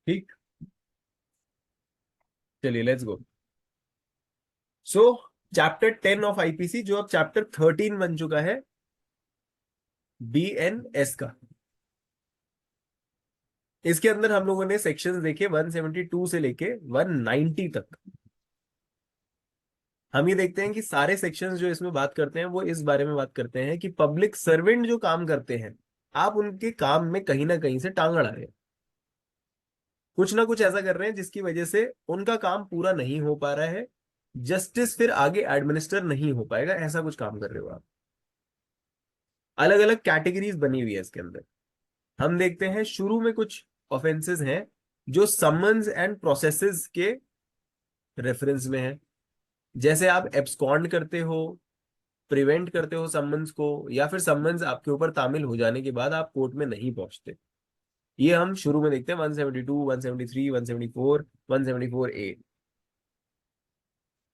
ठीक, चलिए let's go. So chapter 10 of IPC, जो अब चैप्टर 13 बन चुका है बीएनएस का। इसके अंदर हम लोगों ने सेक्शंस देखे 172 से लेके 190 तक। हम ये देखते हैं कि सारे सेक्शंस जो इसमें बात करते हैं वो इस बारे में बात करते हैं कि पब्लिक सर्वेंट जो काम करते हैं, आप उनके काम में कहीं ना कहीं से टांग अड़ा रहे हैं, कुछ ना कुछ ऐसा कर रहे हैं जिसकी वजह से उनका काम पूरा नहीं हो पा रहा है, जस्टिस फिर आगे एडमिनिस्टर नहीं हो पाएगा, ऐसा कुछ काम कर रहे हो आप। अलग अलग कैटेगरीज बनी हुई है इसके अंदर। हम देखते हैं शुरू में कुछ ऑफेंसेस हैं जो समन्स एंड प्रोसेसेस के रेफरेंस में है। जैसे आप एब्सकॉन्ड करते हो, प्रिवेंट करते हो समन्स को, या फिर समन्स आपके ऊपर तामिल हो जाने के बाद आप कोर्ट में नहीं पहुंचते। ये हम शुरू में देखते हैं 172, 173, 174, 174A।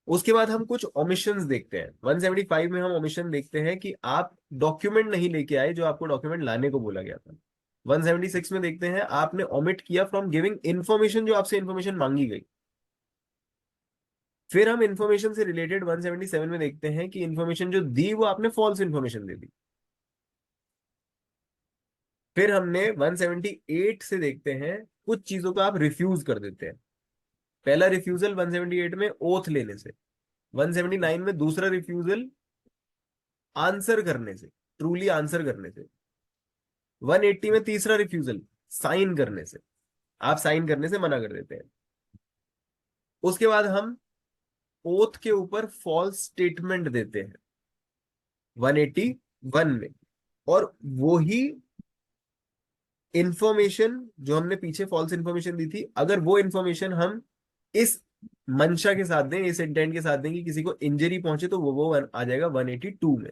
उसके बाद हम कुछ ओमिशंस देखते हैं। 175 में हम ओमिशन देखते हैं कि आप डॉक्यूमेंट नहीं लेके आए जो आपको डॉक्यूमेंट लाने को बोला गया था। 176 में देखते हैं आपने ओमिट किया फ्रॉम गिविंग इंफॉर्मेशन, जो आपसे इंफॉर्मेशन मांगी गई। फिर हम इंफॉर्मेशन से रिलेटेड 177 में देखते हैं कि इंफॉर्मेशन जो दी वो आपने फॉल्स इंफॉर्मेशन दे दी। फिर हमने 178 से देखते हैं कुछ चीजों का आप रिफ्यूज कर देते हैं। पहला रिफ्यूजल 178 में ओथ लेने से, 179 में दूसरा रिफ्यूजल आंसर करने से, ट्रूली आंसर करने से, 180 में तीसरा रिफ्यूजल साइन करने से, आप साइन करने से मना कर देते हैं। उसके बाद हम ओथ के ऊपर फॉल्स स्टेटमेंट देते हैं 181 में, और वो ही इंफॉर्मेशन जो हमने पीछे फॉल्स इंफॉर्मेशन दी थी, अगर वो इंफॉर्मेशन हम इस मंशा के साथ दें, इस इंटेंट के साथ दें कि किसी को इंजरी पहुंचे, तो वो आ जाएगा 182 में।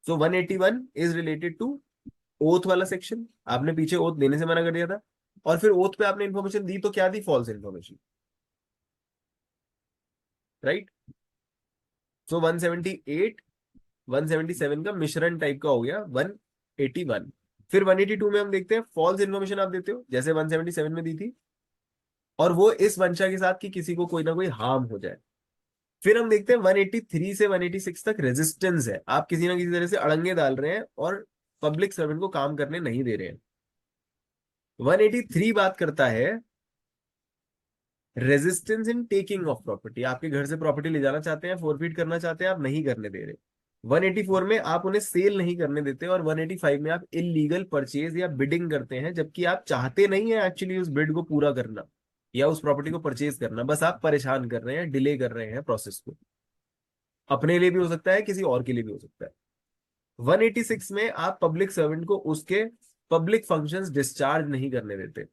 सो 181 इज रिलेटेड टू ओथ वाला सेक्शन। आपने पीछे ओथ देने से मना कर दिया था, और फिर ओथ पे आपने इंफॉर्मेशन दी तो क्या दी? False information, right. सो 178 177 का मिश्रण टाइप का हो गया 181। फिर 182 में हम देखते हैं फॉल्स इन्फॉर्मेशन आप देते हो जैसे 177 में दी थी, और वो इस वंशा के साथ कि किसी को कोई ना कोई हार्म हो जाए। फिर हम देखते हैं 183 से 186 तक रेजिस्टेंस है, आप किसी ना किसी तरह से अड़ंगे डाल रहे हैं और पब्लिक सर्वेंट को काम करने नहीं दे रहे हैं। 183 बात करता है resistance in taking of property, आपके घर से प्रॉपर्टी ले जाना चाहते हैं, फोरफीट करना चाहते हैं, आप नहीं करने दे रहे। 184 में आप उन्हें सेल नहीं करने देते, और 185 में आप इलीगल परचेज या बिडिंग करते हैं, जबकि आप चाहते नहीं है एक्चुअली उस बिड को पूरा करना या उस प्रॉपर्टी को परचेज करना, बस आप परेशान कर रहे हैं, डिले कर रहे हैं प्रोसेस को। अपने लिए भी हो सकता है, किसी और के लिए भी हो सकता है। 186 में आप पब्लिक सर्वेंट को उसके पब्लिक फंक्शंस डिस्चार्ज नहीं करने देते।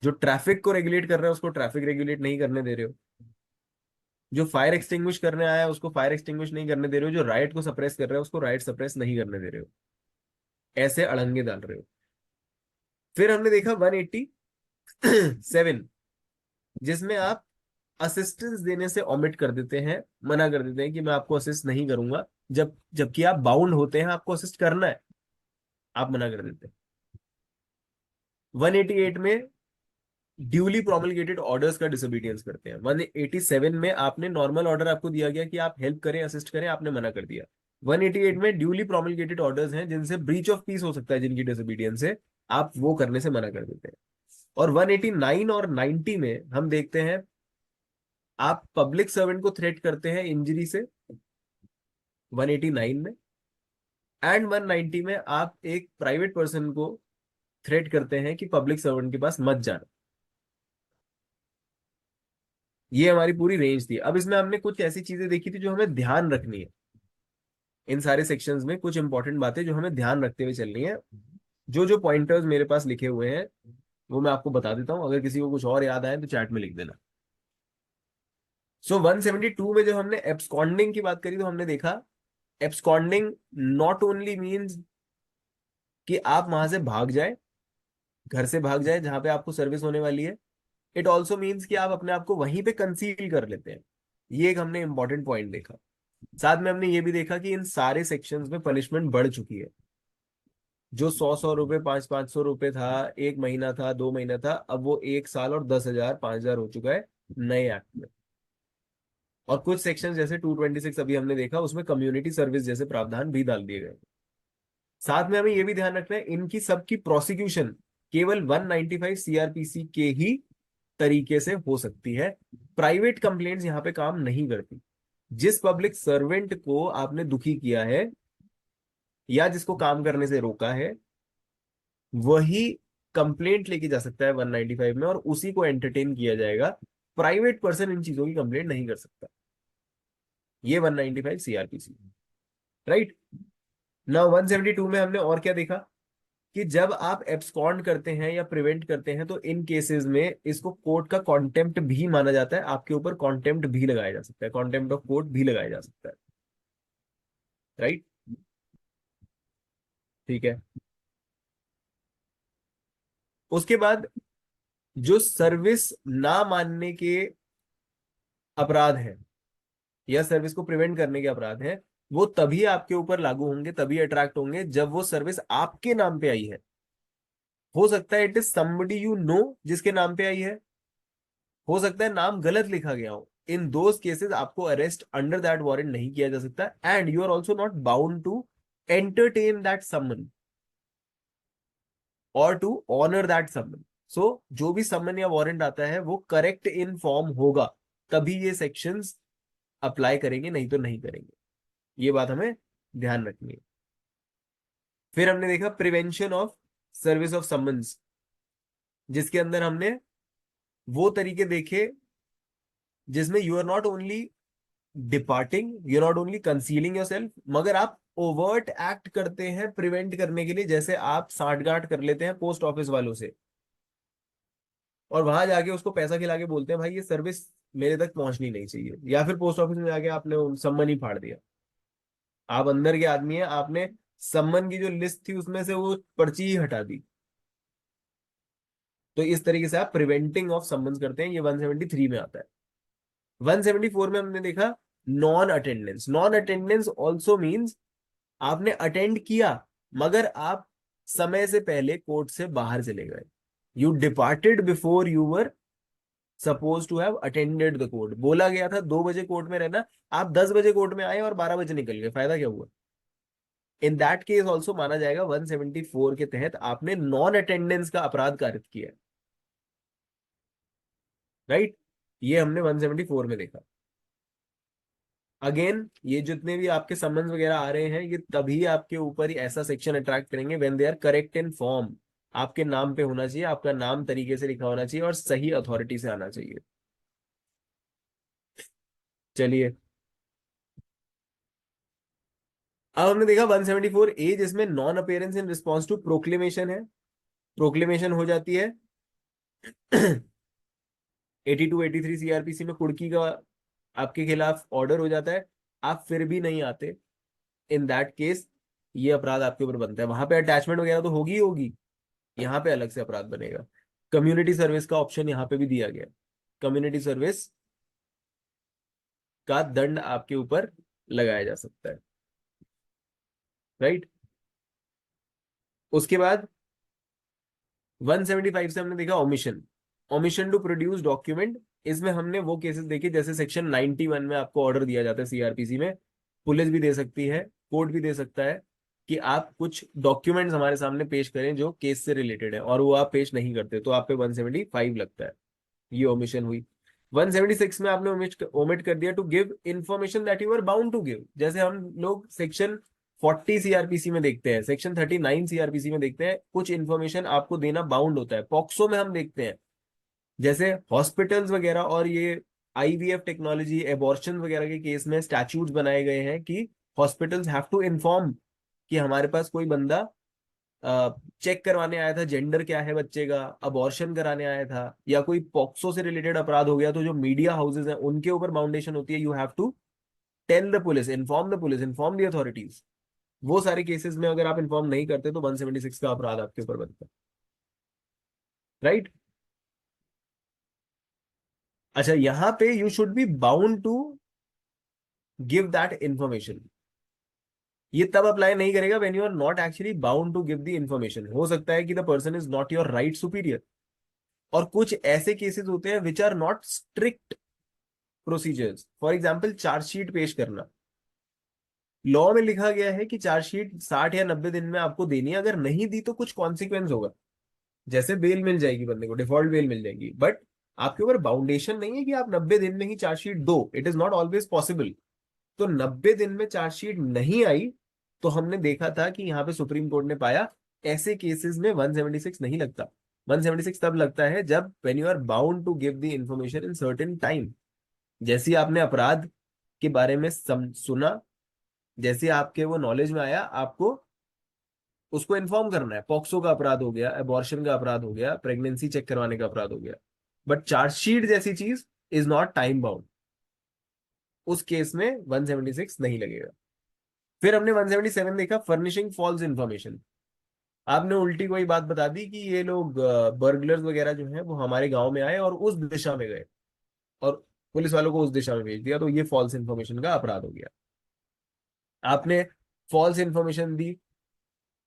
जो ट्रैफिक को रेगुलेट कर रहे हैं उसको ट्रैफिक रेगुलेट नहीं करने दे रहे हो, जो फायर एक्सटिंग्विश करने आया है उसको फायर एक्सटिंग्विश नहीं करने दे रहे हो, जो राइट को सप्रेस कर रहे हो उसको राइट सप्रेस नहीं करने दे रहे हो, ऐसे अड़ंगे डाल रहे हो। फिर हमने देखा 187, जिसमें आप असिस्टेंस देने से ओमिट कर देते हैं, मना कर देते हैं कि मैं आपको असिस्ट नहीं करूंगा, जबकि आप बाउंड होते हैं, आपको असिस्ट करना है, आप मना कर देते हैं। 188 में ड्यूली प्रोमलगेटेड ऑर्डर्स का डिसोबीडियंस करते हैं। 187 में आपने नॉर्मल ऑर्डर आपको दिया गया कि आप हेल्प करें, असिस्ट करें, आपने मना कर दिया। 188 में ड्यूली प्रोमलगेटेड ऑर्डर्स हैं जिनसे ब्रीच ऑफ पीस हो सकता है, जिनकी डिसोबीडियंस है, आप वो करने से मना कर देते हैं। और 189 और 90 में हम देखते हैं आप पब्लिक सर्वेंट को थ्रेट करते हैं इंजरी से 189 में, एंड 190 में आप एक प्राइवेट पर्सन को थ्रेट करते हैं कि पब्लिक सर्वेंट के पास मत जाना। ये हमारी पूरी रेंज थी। अब इसमें हमने कुछ ऐसी चीजें देखी थी जो हमें ध्यान रखनी है। इन सारे सेक्शंस में कुछ इंपॉर्टेंट बातें जो हमें ध्यान रखते हुए चलनी है। जो जो पॉइंटर्स मेरे पास लिखे हुए हैं वो मैं आपको बता देता हूं, अगर किसी को कुछ और याद आए तो चैट में लिख देना। सो 172 में जब हमने एब्सकॉन्डिंग की बात करी तो हमने देखा एब्सकॉन्डिंग नॉट ओनली मीन्स कि आप वहां से भाग जाए, घर से भाग जाए जहां पे आपको सर्विस होने वाली है, इट ऑल्सो मीन्स कि आप अपने आप को वहीं पे कंसील कर लेते हैं। ये एक हमने इंपॉर्टेंट पॉइंट देखा। साथ में हमने ये भी देखा कि इन सारे सेक्शंस में पनिशमेंट बढ़ चुकी है। जो 100-100 रुपए, 500-500 रुपए था, 1 महीना था, 2 महीना था, अब वो 1 साल और 10,000, 5,000 हो चुका है नए एक्ट में। और कुछ सेक्शन जैसे 226 अभी हमने देखा, उसमें कम्युनिटी सर्विस जैसे प्रावधान भी डाल दिए गए। साथ में हमें यह भी ध्यान रखना है, इनकी सबकी प्रोसिक्यूशन केवल 195 सीआरपीसी के ही तरीके से हो सकती है। प्राइवेट कंप्लेंट्स यहाँ पे काम नहीं करती। जिस पब्लिक सर्वेंट को आपने दुखी किया है या जिसको काम करने से रोका है, वही कंप्लेंट लेके जा सकता है 195 में, और उसी को एंटरटेन किया जाएगा। प्राइवेट पर्सन इन चीजों की कंप्लेंट नहीं कर सकता। ये 195 सीआरपीसी, राइट। ना 172 में हमने और क्या देखा, कि जब आप एब्सकॉन्ड करते हैं या प्रिवेंट करते हैं तो इन केसेस में इसको कोर्ट का कॉन्टेम्प्ट भी माना जाता है। आपके ऊपर कॉन्टेम्प्ट भी लगाया जा सकता है, कॉन्टेम्प्ट ऑफ कोर्ट भी लगाया जा सकता है, राइट। ठीक है। उसके बाद जो सर्विस ना मानने के अपराध हैं या सर्विस को प्रिवेंट करने के अपराध हैं, वो तभी आपके ऊपर लागू होंगे, तभी अट्रैक्ट होंगे जब वो सर्विस आपके नाम पे आई है। हो सकता है it is somebody you know जिसके नाम पे आई है, हो सकता है नाम गलत लिखा गया हो। इन दोज केसेस आपको अरेस्ट अंडर दैट वारंट नहीं किया जा सकता, and you are also not bound to entertain that summon और to honour that summon. So जो भी समन या वारंट आता है वो करेक्ट इन फॉर्म होगा, तभी ये सेक्शंस अप्लाई करेंगे, नहीं तो नहीं करेंगे। ये बात हमें ध्यान रखनी है। फिर हमने देखा prevention of service of summons, जिसके अंदर हमने वो तरीके देखे जिसमें you are not only departing, you are not only concealing your self, मगर आप ओवर्ट एक्ट करते हैं प्रिवेंट करने के लिए। जैसे आप सांठगांठ कर लेते हैं पोस्ट ऑफिस वालों से और वहां जाके उसको पैसा खिला के बोलते हैं भाई ये सर्विस मेरे तक पहुंचनी नहीं चाहिए, या फिर पोस्ट ऑफिस में जाके आपने सम्मन ही फाड़ दिया। आप अंदर के आदमी है, आपने सम्मन की जो लिस्ट थी उसमें से वो पर्ची ही हटा दी। तो इस तरीके से आप प्रिवेंटिंग ऑफ सम्मन्स करते हैं, ये 173 में आता है। 174 में हमने देखा non attendance. Non attendance also means आपने अटेंड किया मगर आप समय से पहले कोर्ट से बाहर चले गए। You departed before you were suppose to have attended the court. बोला गया था 2 बजे कोर्ट में रहना, आप 10 बजे कोर्ट में आए और 12 बजे निकल गए, फायदा क्या हुआ? इन दैट केस ऑल्सो माना जाएगा 174 के तहत आपने नॉन अटेंडेंस का अपराध कारित किया है, राइट। ये हमने 174 में देखा। अगेन ये जितने भी आपके समन्स वगैरह आ रहे हैं, ये तभी आपके ऊपर ही ऐसा सेक्शन अट्रैक्ट करेंगे when they are correct in form. आपके नाम पे होना चाहिए, आपका नाम तरीके से लिखा होना चाहिए और सही अथॉरिटी से आना चाहिए। चलिए, अब हमने देखा 174 ए, जिसमें non appearance in response to proclamation है। प्रोक्लेमेशन हो जाती है 82-83 सीआरपीसी में, कुड़की का आपके खिलाफ ऑर्डर हो जाता है, आप फिर भी नहीं आते। इन दैट केस ये अपराध आपके ऊपर बनता है। वहां पे अटैचमेंट वगैरह तो होगी ही होगी, यहाँ पे अलग से अपराध बनेगा। कम्युनिटी सर्विस का ऑप्शन यहाँ पे भी दिया गया है। कम्युनिटी सर्विस का दंड आपके ऊपर लगाया जा सकता है, राइट। उसके बाद 175 से हमने देखा omission. Omission to produce document. इसमें हमने वो केसेस देखे जैसे सेक्शन 91 में आपको ऑर्डर दिया जाता है सीआरपीसी में, पुलिस भी दे सकती है, कोर्ट भी दे सकता है कि आप कुछ डॉक्यूमेंट्स हमारे सामने पेश करें जो केस से रिलेटेड है, और वो आप पेश नहीं करते तो आप पे 175 लगता है। ये ओमिशन हुई। 176 में आपने ओमिट कर दिया to give information that you are bound to give. जैसे हम लोग सेक्शन 40 सीआरपीसी में देखते हैं, सेक्शन 39 सीआरपीसी में देखते हैं, कुछ इंफॉर्मेशन आपको देना बाउंड होता है। पॉक्सो में हम देखते हैं जैसे हॉस्पिटल्स वगैरह और ये आईवीएफ टेक्नोलॉजी, एबॉर्शन वगैरह के केस में स्टैच्यूट्स बनाए गए हैं कि हॉस्पिटल्स हैव टू इन्फॉर्म कि हमारे पास कोई बंदा चेक करवाने आया था जेंडर क्या है बच्चे का, अबॉर्शन कराने आया था, या कोई पॉक्सो से रिलेटेड अपराध हो गया, तो जो मीडिया हाउसेज हैं उनके ऊपर बाउंडेशन होती है। You have to tell the police, inform the police, inform the authorities. वो सारे केसेस में अगर आप इन्फॉर्म नहीं करते तो 176 का अपराध आपके ऊपर बनता है, राइट। अच्छा, यहां पे you should be bound to give that information. ये तब अप्लाई नहीं करेगा when you are not actually bound to give the information. हो सकता है कि the person is not your right superior, और कुछ ऐसे केसेस होते हैं which are not strict procedures. For example, chargesheet पेश करना। लॉ में लिखा गया है कि चार्जशीट 60 या 90 दिन में आपको देनी है, अगर नहीं दी तो कुछ कॉन्सिक्वेंस होगा, जैसे बेल मिल जाएगी बंदे को, डिफॉल्ट बेल मिल जाएगी। बट आपके ऊपर बाउंडेशन नहीं है कि आप 90 दिन में ही चार्जशीट दो। It is not always possible. तो 90 दिन में चार्जशीट नहीं आई तो हमने देखा था कि यहाँ पे सुप्रीम कोर्ट ने पाया ऐसे केसेस में 176 नहीं लगता। 176 तब लगता है जब when you are bound to give the information in certain time. जैसे ही आपने अपराध के बारे में सुना, जैसे आपके वो नॉलेज में आया, आपको उसको इन्फॉर्म करना है। पॉक्सो का अपराध हो गया, अबॉर्शन का अपराध हो गया, प्रेगनेंसी चेक करवाने का अपराध हो गया। बट चार्जशीट जैसी चीज इज नॉट टाइम बाउंड, उस केस में 176 नहीं लगेगा। फिर हमने 177 देखा, फर्निशिंग फॉल्स इंफॉर्मेशन। आपने उल्टी कोई बात बता दी कि ये लोग बर्गलर्स वगैरह जो हैं वो हमारे गांव में आए और उस दिशा में गए, और पुलिस वालों को उस दिशा में भेज दिया, तो ये फॉल्स इंफॉर्मेशन का अपराध हो गया। आपने फॉल्स इंफॉर्मेशन दी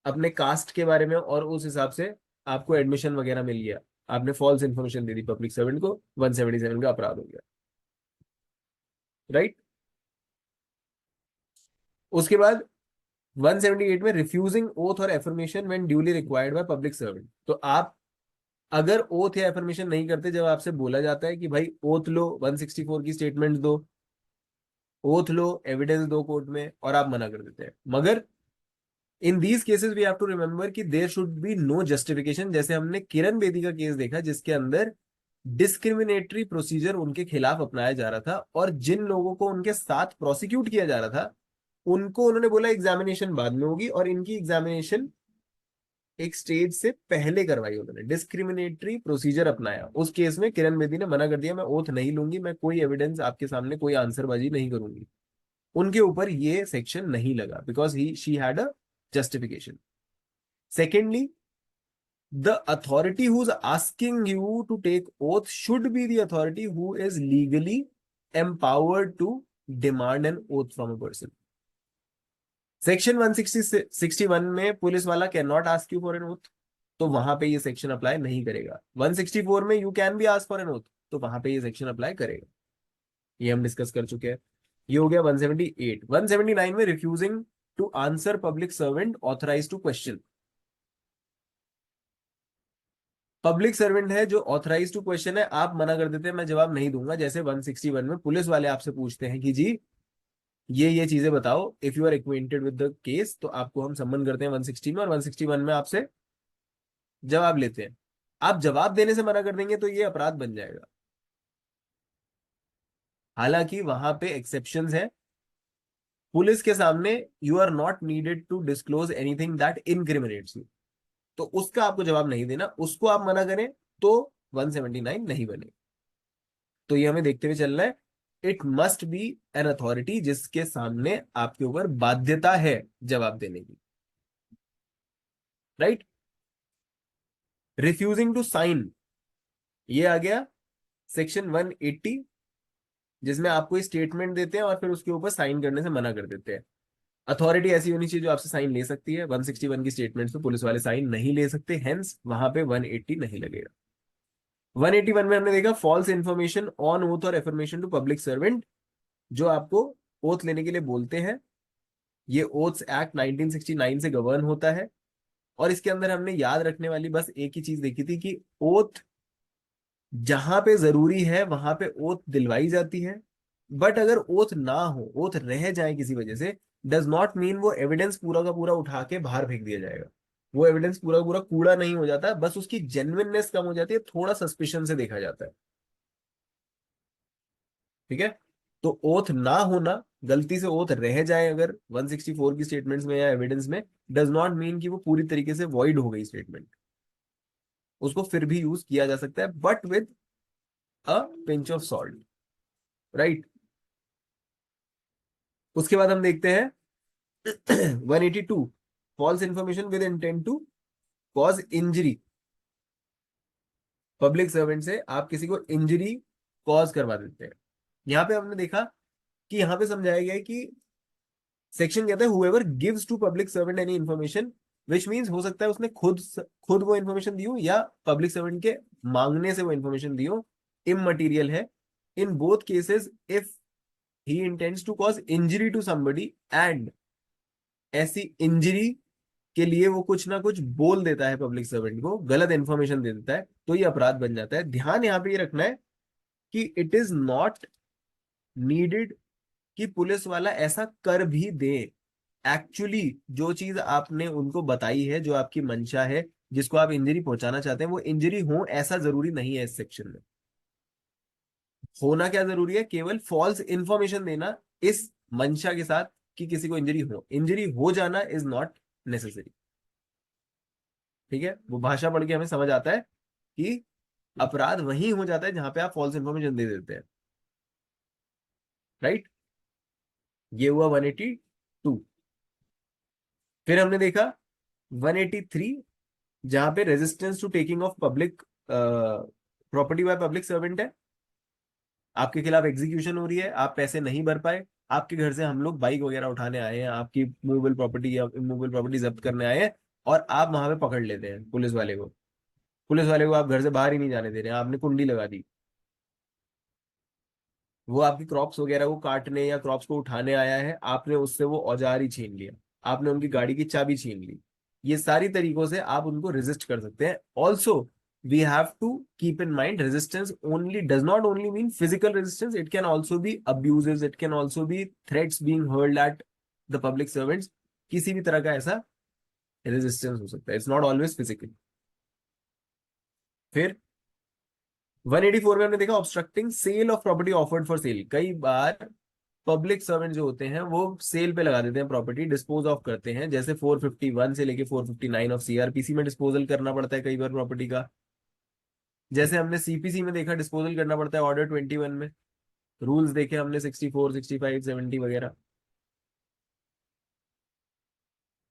अपने कास्ट के बारे में, और उस हिसाब से आपको एडमिशन वगैरह मिल गया। आपने फॉल्स इंफॉर्मेशन दे दी पब्लिक सर्वेंट को, 177 का अपराध हो गया। राइट। उसके बाद 178 में रिफ्यूजिंग ओथ और affirmation when duly required by public servant. तो आप अगर ओथ या एफर्मेशन नहीं करते, जब आपसे बोला जाता है कि भाई ओथ लो, 164 की स्टेटमेंट दो, ओथ लो, एविडेंस दो कोर्ट में, और आप मना कर देते हैं। मगर in these cases we have to remember कि there should be no justification. जैसे हमने किरण बेदी का केस देखा, जिसके अंदर डिस्क्रिमिनेटरी प्रोसीजर उनके खिलाफ अपनाया जा रहा था, और जिन लोगों को उनके साथ प्रोसिक्यूट किया जा रहा था उनको उन्होंने बोला एग्जामिनेशन बाद में होगी, और इनकी एग्जामिनेशन एक स्टेज से पहले करवाई। उन्होंने डिस्क्रिमिनेटरी प्रोसीजर अपनाया। उस केस में किरण बेदी ने मना कर दिया, मैं ओथ नहीं लूंगी, मैं कोई एविडेंस आपके सामने, कोई आंसरबाजी नहीं करूंगी। उनके ऊपर ये सेक्शन नहीं लगा because he she had a justification. Secondly, the authority who's asking you to take oath should be the authority who is legally empowered to demand an oath from a person. Section 161 में police वाला can not ask you for an oath, तो वहां पे ये section apply नहीं करेगा। 164 में you can be ask for an oath, तो वहां पे ये सेक्शन अप्लाई करेगा। ये हम डिस्कस कर चुके हैं। ये हो गया 178। 179 में refusing to answer public servant authorise to question. Public servant है जो ऑथराइज टू क्वेश्चन है, आप मना कर देते हैं मैं जवाब नहीं दूंगा। जैसे 161 में पुलिस वाले आपसे पूछते हैं कि जी ये चीजें बताओ, if you are acquainted with the case, तो आपको हम सम्मन करते हैं 160 में, और 161 में आपसे जवाब लेते हैं। आप जवाब देने से मना कर देंगे तो ये अपराध बन जाएगा। हालांकि वहां पे एक्सेप्शंस है। पुलिस के सामने you are not needed to disclose anything that incriminates you, तो उसका आपको जवाब नहीं देना, उसको आप मना करें तो 179 नहीं बने। तो ये हमें देखते हुए चलना है। It must be an authority जिसके सामने आपके ऊपर बाध्यता है जवाब देने की। राइट। रिफ्यूजिंग टू साइन, ये आ गया सेक्शन 180, जिसमें आपको स्टेटमेंट देते हैं और फिर उसके ऊपर साइन करने से मना कर देते हैं। अथॉरिटी ऐसी होनी चाहिए जो आपसे साइन ले सकती है। 161 की स्टेटमेंट पे पुलिस वाले साइन नहीं ले सकते, हेंस वहां पे 180 नहीं लगेगा। 181 में हमने देखा फॉल्स इंफॉर्मेशन ऑन ओथ और एफर्मेशन टू पब्लिक सर्वेंट, जो आपको ओथ लेने के लिए बोलते हैं। ये ओथ्स एक्ट 1969 से गवर्न होता है, और इसके अंदर हमने याद रखने वाली बस एक ही चीज देखी थी कि ओथ जहां पे जरूरी है वहां पे ओथ दिलवाई जाती है। बट अगर ओथ ना हो, ओथ रह जाए किसी वजह से, डज नॉट मीन वो एविडेंस पूरा का पूरा उठा के बाहर फेंक दिया जाएगा। वो एविडेंस पूरा का पूरा कूड़ा नहीं हो जाता, बस उसकी जेन्युइननेस कम हो जाती है, थोड़ा सस्पिशन से देखा जाता है। ठीक है। तो ओथ ना होना, गलती से ओथ रह जाए अगर 164 की स्टेटमेंट्स में या एविडेंस में, डज नॉट मीन कि वो पूरी तरीके से वॉइड हो गई स्टेटमेंट। उसको फिर भी यूज किया जा सकता है, but with a pinch of salt. Right. उसके बाद हम देखते हैं 182, false information with intent to cause injury. Public servant से आप किसी को इंजरी कॉज करवा देते हैं। यहाँ पे हमने देखा कि यहाँ पे समझाया गया है कि सेक्शन कहता है whoever gives to public servant any information, which means हो सकता है उसने खुद वो इन्फॉर्मेशन दी हो या पब्लिक सर्वेंट के मांगने से वो इन्फॉर्मेशन दी हो, इममटीरियल है। In both cases if he intends to cause injury to somebody and ऐसी इंजरी के लिए वो कुछ ना कुछ बोल देता है पब्लिक सर्वेंट को, गलत इंफॉर्मेशन दे देता है, तो ये अपराध बन जाता है। ध्यान यहाँ पे ये रखना है कि इट इज नॉट नीडेड कि पुलिस वाला ऐसा कर भी दे। एक्चुअली जो चीज आपने उनको बताई है, जो आपकी मंशा है, जिसको आप इंजरी पहुंचाना चाहते हैं, वो इंजरी हो ऐसा जरूरी नहीं है। इस सेक्शन में होना क्या जरूरी है, केवल फॉल्स इंफॉर्मेशन देना इस मंशा के साथ कि किसी को इंजरी हो जाना इज नॉट नेसेसरी। ठीक है, वो भाषा पढ़ के हमें समझ आता है कि अपराध वहीं हो जाता है जहां पे आप फॉल्स इंफॉर्मेशन दे देते हैं। राइट, ये हुआ 182। फिर हमने देखा 183, जहां पे resistance to taking of public property by public servant है। आपके खिलाफ एग्जीक्यूशन हो रही है, आप पैसे नहीं भर पाए, आपके घर से हम लोग बाइक वगैरह उठाने आए हैं, आपकी मूवेबल प्रॉपर्टी या इमूवेबल प्रॉपर्टी जब्त करने आए हैं, और आप वहां पे पकड़ लेते हैं पुलिस वाले को आप घर से बाहर ही नहीं जाने दे रहे हैं, आपने कुंडी लगा दी। वो आपकी क्रॉप्स वगैरह को काटने या क्रॉप्स को उठाने आया है, आपने उससे वो औजार ही छीन लिया, आपने उनकी गाड़ी की चाबी छीन ली। ये सारी तरीकों से आप उनको रेजिस्ट कर सकते हैं। Also we have to keep in mind resistance only does not only mean physical resistance, it can also be abuses, it can also be threats being hurled at the public servants. किसी भी तरह का ऐसा resistance हो सकता है, it's not always physical. फिर 184 में हमने देखा obstructing sale of property offered for sale. कई बार पब्लिक सर्वेंट जो होते हैं वो सेल पे लगा देते हैं, प्रॉपर्टी डिस्पोज ऑफ करते हैं, जैसे 451 से लेके 459 ऑफ सीआरपीसी में डिस्पोजल करना पड़ता है कई बार प्रॉपर्टी का। जैसे हमने सीपीसी में देखा डिस्पोजल करना पड़ता है ऑर्डर 21 में। रूल्स देखे हमने 64, 65, 70 वगैरह।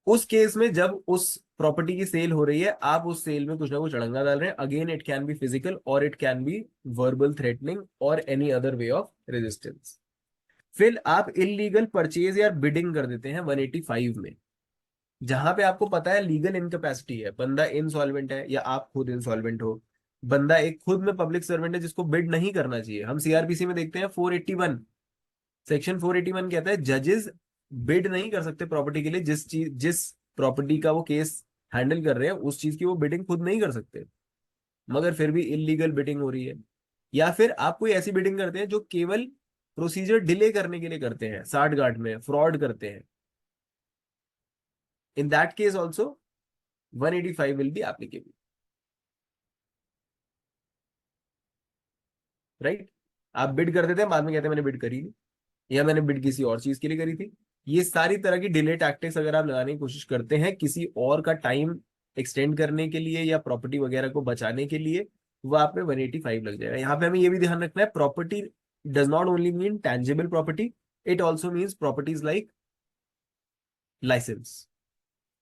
उस केस में जब उस प्रॉपर्टी की सेल हो रही है, आप उस सेल में कुछ ना कुछ अड़ंगा डाल रहे हैं, again it can be physical और it can be verbal threatening और any other way of resistance. फिर आप इलीगल परचेज या बिडिंग कर देते हैं 185 में, जहां पे आपको पता है लीगल इनकैपेसिटी है, बंदा इनसॉल्वेंट है या आप खुद इनसॉल्वेंट हो, बंदा एक खुद में पब्लिक सर्वेंट है जिसको बिड नहीं करना चाहिए। हम सीआरपीसी में देखते हैं 481, सेक्शन 481 कहता है जजेस बिड नहीं कर सकते प्रॉपर्टी के लिए, जिस प्रॉपर्टी का वो केस हैंडल कर रहे हैं उस चीज की वो बिडिंग खुद नहीं कर सकते, मगर फिर भी इलीगल बिडिंग हो रही है। या फिर आप कोई ऐसी बिडिंग करते हैं जो केवल प्रोसीजर डिले करने के लिए करते हैं, साठ गांठ में फ्रॉड करते हैं, in that case also 185 will be applicable. Right, आप बिड कर देते हैं, बाद में कहते हैं मैंने बिड करी नहीं, या मैंने बिड किसी और चीज के लिए करी थी। ये सारी तरह की डिले टैक्टिक्स अगर आप लगाने की कोशिश करते हैं किसी और का टाइम एक्सटेंड करने के लिए या प्रॉपर्टी वगैरह को बचाने के लिए, वो आप पे 185 लग जाएगा। यहाँ पे हमें ये भी ध्यान रखना है, property does not only mean tangible property, it also means properties like license,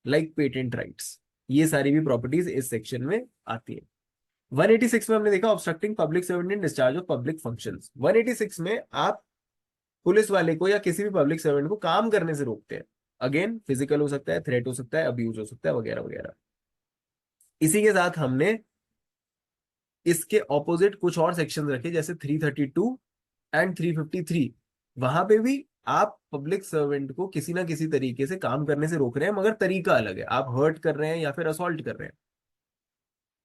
like patent rights, ये सारी भी प्रॉपर्टीज इस सेक्शन में आती है। 186 में हमने देखा obstructing public servant in discharge of public functions. 186 में आप पुलिस वाले को या किसी भी पब्लिक सर्वेंट को काम करने से रोकते हैं। अगेन फिजिकल हो सकता है, थ्रेट हो सकता है, अब्यूज हो सकता है, वगैरह वगैरह। इसी के साथ हमने इसके ऑपोजिट कुछ और सेक्शन रखे, जैसे 332 एंड 353। वहां पे भी आप पब्लिक सर्वेंट को किसी ना किसी तरीके से काम करने से रोक रहे हैं, मगर तरीका अलग है, आप हर्ट कर रहे हैं या फिर असॉल्ट कर रहे हैं।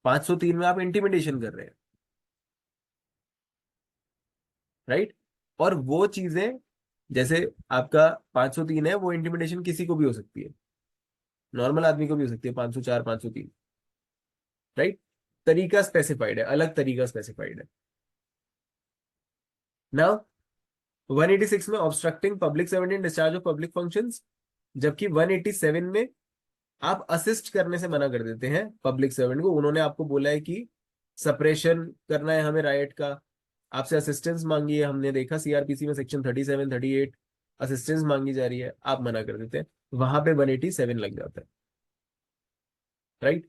503 में आप इंटिमिडेशन कर रहे हैं। राइट, और वो चीजें जैसे आपका 503 है, वो इंटिमिडेशन किसी को भी हो सकती है, नॉर्मल आदमी को भी हो सकती है, 504, 503। राइट, तरीका स्पेसिफाइड है, अलग तरीका स्पेसिफाइड है। नाउ 186 में obstructing public servant in discharge of public functions, जबकि 187 में आप असिस्ट करने से मना कर देते हैं पब्लिक सर्वेंट को। उन्होंने आपको बोला है कि सप्रेशन करना है हमें राइट का, आपसे असिस्टेंस मांगी है, हमने देखा सीआरपीसी में सेक्शन 37, 38 असिस्टेंस मांगी जा रही है, आप मना कर देते हैं, वहां पे 187 लग जाता है। राइट,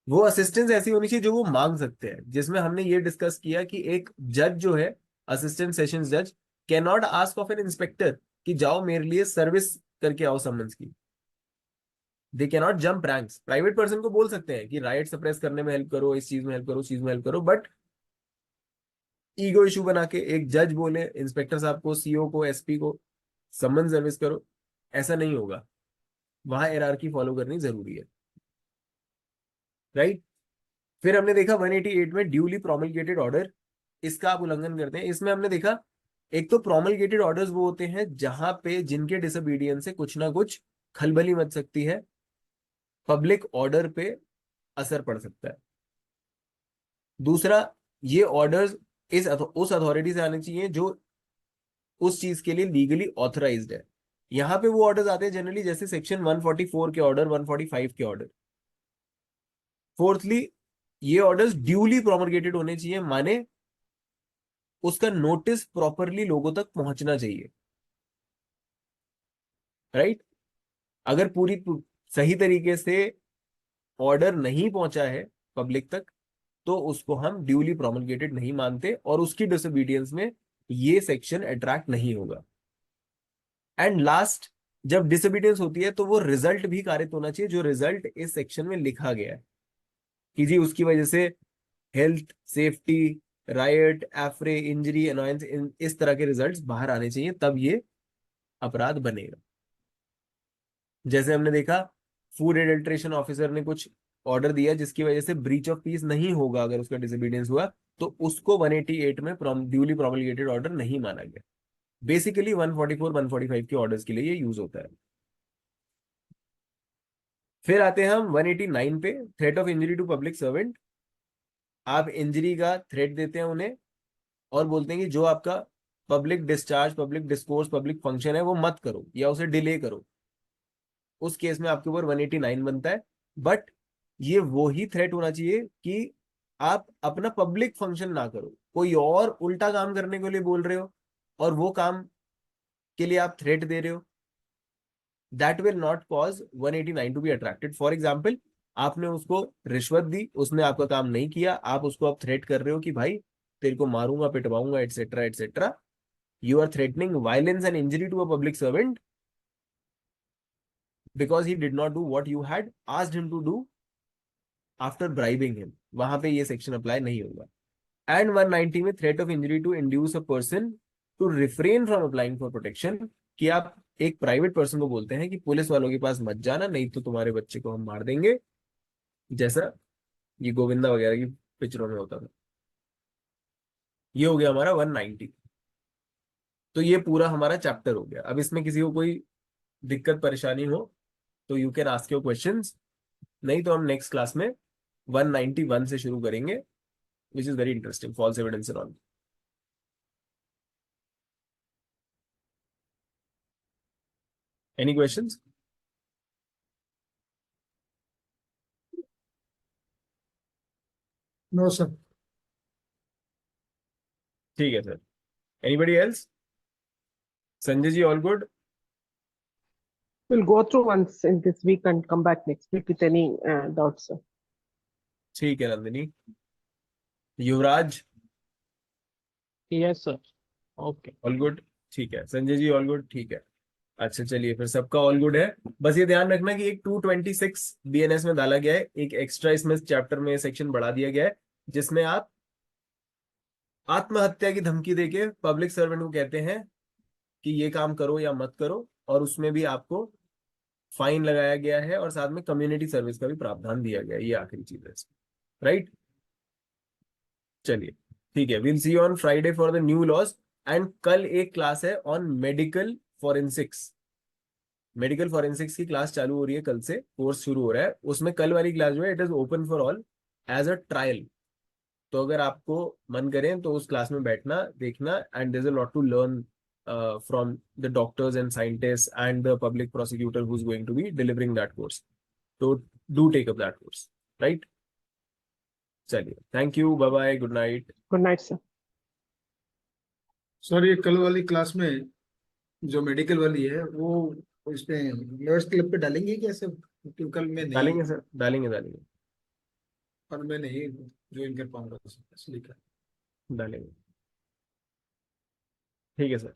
वो असिस्टेंस ऐसी होनी चाहिए जो वो मांग सकते हैं, जिसमें हमने ये डिस्कस किया कि एक जज जो है, असिस्टेंट सेशन जज, can not ask of an inspector कि जाओ मेरे लिए सर्विस करके आओ समन्स की। They can not jump ranks. Private person को बोल सकते हैं कि राइट सप्रेस करने में हेल्प करो, इस चीज में हेल्प करो, उस चीज में हेल्प करो, बट ईगो इशू बना के एक जज बोले इंस्पेक्टर साहब को, सीओ को, एसपी को समन सर्विस करो, ऐसा नहीं होगा। वहां हायरार्की फॉलो करनी जरूरी है, राइट। फिर हमने देखा 188 में ड्यूली प्रोमलगेटेड ऑर्डर, इसका आप उल्लंघन करते हैं। इसमें हमने देखा एक तो प्रोमलगेटेड ऑर्डर्स वो होते हैं जहां पे जिनके डिसोबीडियंस से कुछ ना कुछ खलबली मच सकती है, पब्लिक ऑर्डर पे असर पड़ सकता है। दूसरा, ये ऑर्डर्स उस अथॉरिटी से आने चाहिए जो उस चीज के लिए लीगली ऑथराइज्ड है। यहां पे वो ऑर्डर्स आते हैं जनरली जैसे सेक्शन 144 के ऑर्डर, 145 के ऑर्डर। फोर्थली, ये ऑर्डर्स ड्यूली प्रोमलगेटेड होने चाहिए, माने उसका नोटिस प्रॉपरली लोगों तक पहुंचना चाहिए, राइट। अगर सही तरीके से ऑर्डर नहीं पहुंचा है पब्लिक तक, तो उसको हम ड्यूली प्रोमलगेटेड नहीं मानते और उसकी डिसोबीडियंस में ये सेक्शन अट्रैक्ट नहीं होगा। एंड लास्ट, जब डिसोबीडियंस होती है तो वो रिजल्ट भी कारित होना चाहिए, जो रिजल्ट इस सेक्शन में लिखा गया है कि जी उसकी वजह से health, safety, right, affray, injury, annoyance, इस तरह के रिजल्ट्स बाहर आने चाहिए, तब ये अपराध बनेगा। जैसे हमने देखा फूड एडल्ट्रेशन ऑफिसर ने कुछ ऑर्डर दिया जिसकी वजह से ब्रीच ऑफ पीस नहीं होगा अगर उसका डिसोबीडियंस हुआ, तो उसको 188 में ड्यूली प्रोमलगेटेड ऑर्डर नहीं माना गया। बेसिकली 144 145 के ऑर्डर्स के लिए ये यूज होता है। फिर आते हैं हम 189 पे, threat of injury to public servant. आप इंजरी का थ्रेट देते हैं उन्हें और बोलते हैं कि जो आपका public discharge, public discourse, public function है वो मत करो या उसे डिले करो। उस केस में आपके ऊपर 189 बनता है। बट ये वो ही थ्रेट होना चाहिए कि आप अपना पब्लिक फंक्शन ना करो, कोई और उल्टा काम करने के लिए बोल रहे हो और वो काम के लिए आप थ्रेट दे रहे हो, that will not cause 189 to be attracted. For example, आपने उसको रिश्वत दी, उसने आपका काम नहीं किया, आप उसको अब थ्रेट कर रहे हो कि भाई तेरे को मारूंगा, पिटवाऊंगा, etcetera etcetera. You are threatening violence and injury to a public servant because he did not do what you had asked him to do after bribing him. वहां पे ये सेक्शन अप्लाई नहीं होगा। एंड 190 में threat of injury to induce a person to refrain from applying for protection, कि आप एक private person को बोलते हैं कि पुलिस वालों के पास मत जाना, नहीं तो तुम्हारे बच्चे को हम मार देंगे, जैसा ये गोविंदा वगैरह की पिक्चरों में होता था। ये हो गया हमारा 190। तो ये पूरा हमारा चैप्टर हो गया। अब इसमें किसी को कोई दिक्कत परेशानी हो तो you can ask your questions, नहीं तो हम नेक्स्ट क्लास में 191 से शुरू करेंगे, which is very interesting, false evidence and all. Any questions? No sir. ठीक है sir. Anybody else? Sanjay ji all good? We'll go through once in this week and come back next week with any doubts, sir. ठीक है नंदिनी। युवराज Yes, sir. Okay. All good? ठीक है। Sanjay ji all good? ठीक है। अच्छा चलिए, फिर सबका ऑल गुड है। बस ये ध्यान रखना कि एक 226 बीएनएस में डाला गया है, एक एक्स्ट्रा इसमें चैप्टर में सेक्शन बढ़ा दिया गया है, जिसमें आप आत्महत्या की धमकी देके पब्लिक सर्वेंट को कहते हैं कि ये काम करो या मत करो, और उसमें भी आपको फाइन लगाया गया है और साथ में कम्युनिटी सर्विस का भी प्रावधान दिया गया है। ये आखिरी चीज है, राइट। चलिए ठीक है, will see you on Friday for the new laws. And कल एक क्लास है on medical forensics. Medical forensics की क्लास चालू हो रही है, कल से कोर्स शुरू हो रहा है। उसमें कल वाली क्लास जो है it is open for all as a trial. तो अगर आपको मन करें तो उस क्लास में बैठना, देखना, and there is a lot to learn from the doctors and scientist and the public prosecutor who is going to be delivering that course. तो do take up that course, right. चलिए, thank you, bye bye, good night. Good night, sir. Sir ये कल वाली class में जो medical वाली है वो इसमें लवर्स क्लब पे डालेंगे कैसे, क्योंकि कल में नहीं। डालेंगे सर, डालेंगे डालेंगे। पर मैं नहीं ज्वाइन कर पाऊंगा इसलिए। डालेंगे। ठीक है सर।